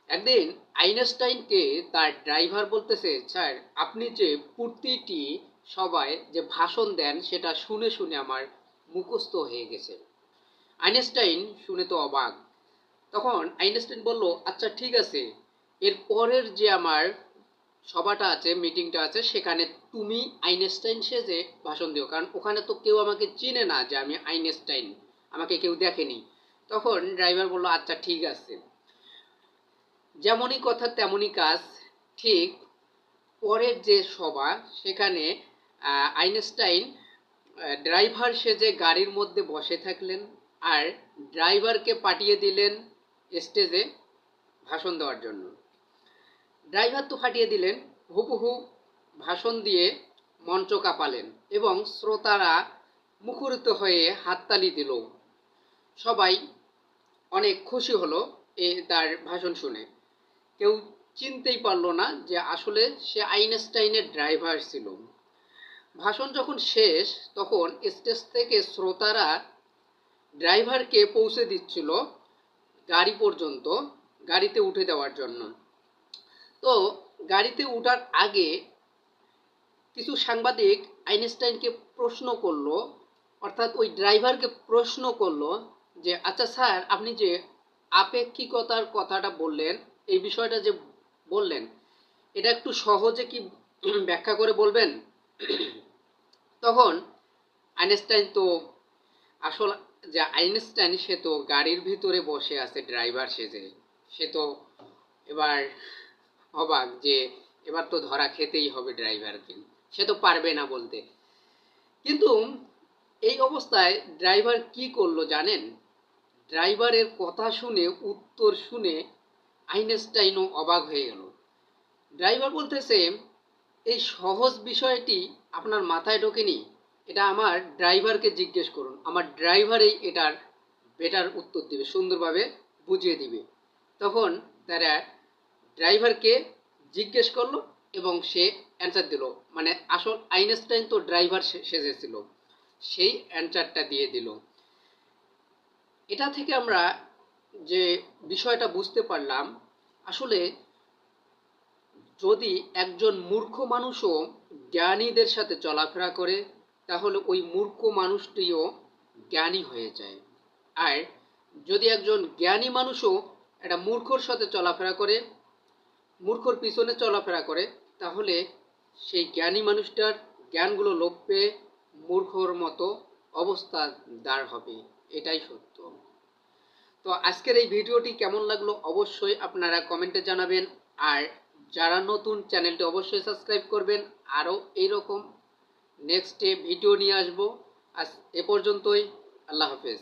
একদিন আইনস্টাইনকে তার ড্রাইভার বলতেছে, স্যার আপনি যে প্রতিটি সভায় যে ভাষণ দেন সেটা শুনে শুনে আমার মুখস্থ হয়ে গেছে। আইনস্টাইন শুনে তো অবাক। তখন আইনস্টাইন বলল, আচ্ছা ঠিক আছে, এর পরের যে আমার সভাটা আছে, মিটিংটা আছে, সেখানে তুমি আইনস্টাইন সেজে ভাষণ দিও, কারণ ওখানে তো কেউ আমাকে চিনে না যে আমি আইনস্টাইন, আমাকে কেউ দেখেনি। তখন ড্রাইভার বলল, আচ্ছা ঠিক আছে। যেমনই কথা তেমনই কাজ। ঠিক পরের যে সভা, সেখানে আইনস্টাইন ড্রাইভার সেজে গাড়ির মধ্যে বসে থাকলেন, আর ড্রাইভারকে পাঠিয়ে দিলেন স্টেজে ভাষণ দেওয়ার জন্য। ড্রাইভার তো ফাটিয়ে দিলেন, হুবহু ভাষণ দিয়ে মঞ্চ কাঁপালেন এবং শ্রোতারা মুখরিত হয়ে হাততালি দিল। সবাই অনেক খুশি হলো তার ভাষণ শুনে। কেউ চিনতেই পারলো না যে আসলে সে আইনস্টাইনের ড্রাইভার ছিল। ভাষণ যখন শেষ, তখন স্টেজ থেকে শ্রোতারা ড্রাইভারকে পৌঁছে দিচ্ছিল গাড়ি পর্যন্ত, গাড়িতে উঠে দেওয়ার জন্য। তো গাড়িতে উঠার আগে কিছু সাংবাদিক আইনস্টাইনকে প্রশ্ন করলো, অর্থাৎ ওই ড্রাইভারকে প্রশ্ন করলো যে আচ্ছা স্যার, আপনি যে আপেক্ষিকতার কথাটা বললেন, এই বিষয়টা যে বললেন, এটা একটু সহজে কি ব্যাখ্যা করে বলবেন? তখন আইনস্টাইন তো আসল যে আইনস্টাইন, সে তো গাড়ির ভিতরে বসে আছে ড্রাইভার সেজে। সে তো এবার অবাক যে এবার তো ধরা খেতেই হবে ড্রাইভারকে, সে তো পারবে না বলতে। কিন্তু এই অবস্থায় ড্রাইভার কি করলো জানেন? ড্রাইভারের কথা শুনে, উত্তর শুনে আইনস্টাইনও অবাক হয়ে গেল। ড্রাইভার বলতেছে, এই সহজ বিষয়টি আপনার মাথায় ঢোকেনি? এটা আমার ড্রাইভারকে জিজ্ঞেস করুন, আমার ড্রাইভারই এটার বেটার উত্তর দিবে, সুন্দরভাবে বুঝিয়ে দিবে। তখন তারা ড্রাইভারকে জিজ্ঞেস করলো এবং সে অ্যান্সার দিল। মানে আসল আইনস্টাইন তো ড্রাইভার সেজেছিল, সেই অ্যান্সারটা দিয়ে দিল। এটা থেকে আমরা যে বিষয়টা বুঝতে পারলাম, আসলে যদি একজন মূর্খ মানুষও জ্ঞানীদের সাথে চলাফেরা করে, তাহলে ওই মূর্খ মানুষটিও জ্ঞানী হয়ে যায়। আর যদি একজন জ্ঞানী মানুষও একটা মূর্খর সাথে চলাফেরা করে, মূর্খর পিছনে চলাফেরা করে, তাহলে সেই জ্ঞানী মানুষটার জ্ঞানগুলো লোপ পেয়ে মূর্খর মতো অবস্থা দাঁড় হবে। এটাই সত্য। তো আজকের এই ভিডিওটি কেমন লাগলো অবশ্যই আপনারা কমেন্টে জানাবেন। আর যারা নতুন, চ্যানেলটি অবশ্যই সাবস্ক্রাইব করবেন। আরও এইরকম নেক্সটে ভিডিও নিয়ে আসবো। আজ এ পর্যন্তই। আল্লাহ হাফেজ।